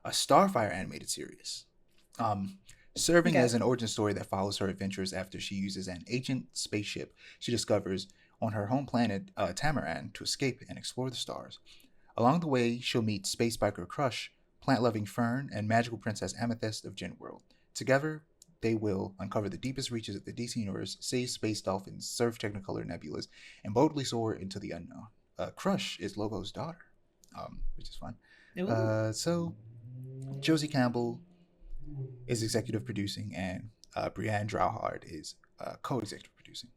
a Starfire animated series, um, serving Okay. as an origin story that follows her adventures after she uses an ancient spaceship she discovers on her home planet Tamaran to escape and explore the stars. Along the way, she'll meet space biker Crush, plant loving Fern, and magical princess Amethyst of Gen World. Together, they will uncover the deepest reaches of the DC universe, save space dolphins, surf technicolor nebulas, and boldly soar into the unknown. Crush is Lobo's daughter, which is fun. Ooh. So Josie Campbell is executive producing, and Brianne Drouhard is co-executive producing.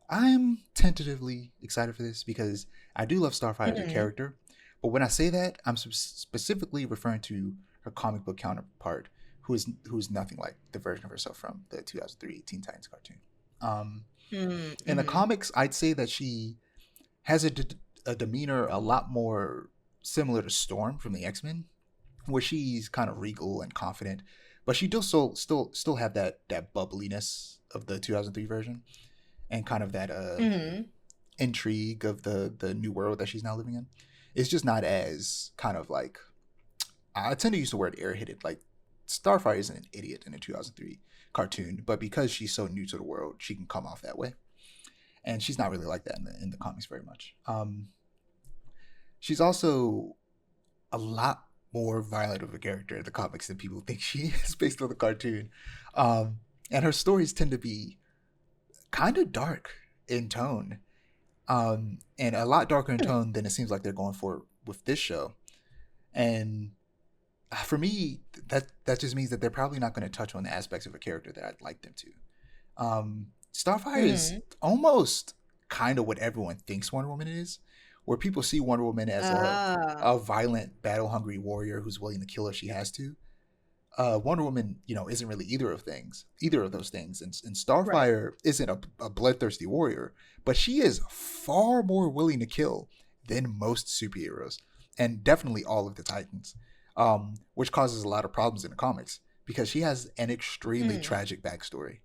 I'm tentatively excited for this because I do love Starfire as a Mhm. character, but when I say that, I'm specifically referring to her comic book counterpart, who is nothing like the version of herself from the 2003 Teen Titans cartoon. Um, in the Mhm. comics, I'd say that she has a demeanor a lot more similar to Storm from the X-Men, where she's kind of regal and confident, but she does still have that bubbliness of the 2003 version, and kind of that Mhm. intrigue of the new world that she's now living in. It's just not as kind of like, I tend to use the word airheaded. Like Starfire isn't an idiot in a 2003 cartoon, but because she's so new to the world, she can come off that way, and she's not really like that in the comics very much. She's also a lot more violent of a character in the comics than people think she is based on the cartoon. Um, and her stories tend to be kind of dark in tone, and a lot darker in Hmm. tone than it seems like they're going for with this show. And for me, that just means that they're probably not going to touch on the aspects of a character that I'd like them to. Starfire is Mhm. almost kind of what everyone thinks Wonder Woman is, where people see Wonder Woman as Ah. a violent, battle hungry warrior who's willing to kill if she has to. Wonder Woman, isn't really either of those things. And Right. Starfire isn't a bloodthirsty warrior, but she is far more willing to kill than most superheroes, and definitely all of the Titans, which causes a lot of problems in the comics because she has an extremely Mhm. tragic backstory.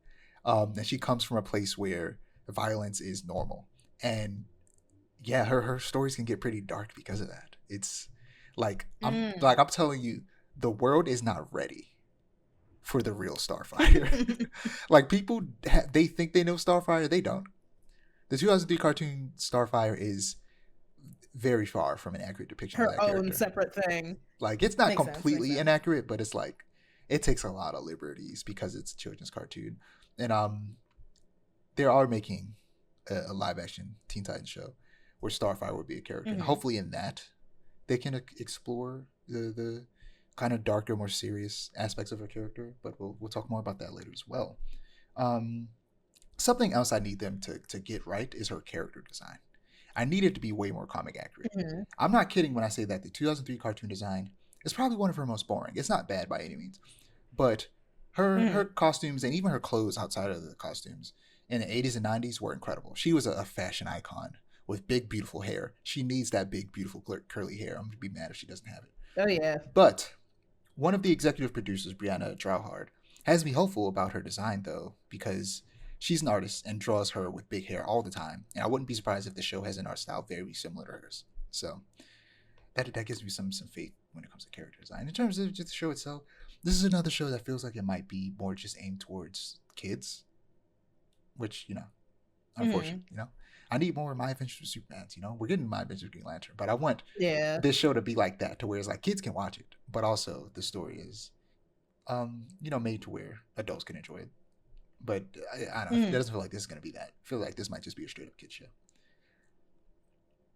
And she comes from a place where violence is normal, and yeah, her stories can get pretty dark because of that. It's Mm. I'm telling you, the world is not ready for the real Starfire. Like people, they think they know Starfire, they don't. The 2003 cartoon Starfire is very far from an accurate depiction of Her that own character. separate thing. Like it's not Makes sense. Makes completely sense. inaccurate, but it's like it takes a lot of liberties because it's a children's cartoon, and they are making a live action Teen Titans show where Starfire would be a character, and Mhm. hopefully in that they can explore the kind of darker, more serious aspects of her character. But we'll talk more about that later as well. Um, Something else I need them to get right is her character design. I need it to be way more comic accurate. Mhm. I'm not kidding when I say that the 2003 cartoon design is probably one of her most boring. It's not bad by any means, but her Mhm. costumes and even her clothes outside of the costumes in the 80s and 90s were incredible. She was a fashion icon with big beautiful hair. She needs that big beautiful curly hair. I'm gonna be mad if she doesn't have it. Oh yeah. But one of the executive producers, Brianna Drouhard, has me hopeful about her design though, because she's an artist and draws her with big hair all the time, and I wouldn't be surprised if the show has an art style very similar to hers. So that gives me some faith when it comes to character design. In terms of just the show itself, this is another show that feels like it might be more just aimed towards kids, which unfortunate. Mhm. I need more of My Adventures with Superman. We're getting My Adventures with Green Lantern, but I want Yeah. this show to be like that, to where it's like kids can watch it, but also the story is made to where adults can enjoy it. But I don't know. That Mhm. doesn't feel like this is gonna be that. I feel like this might just be a straight up kid show.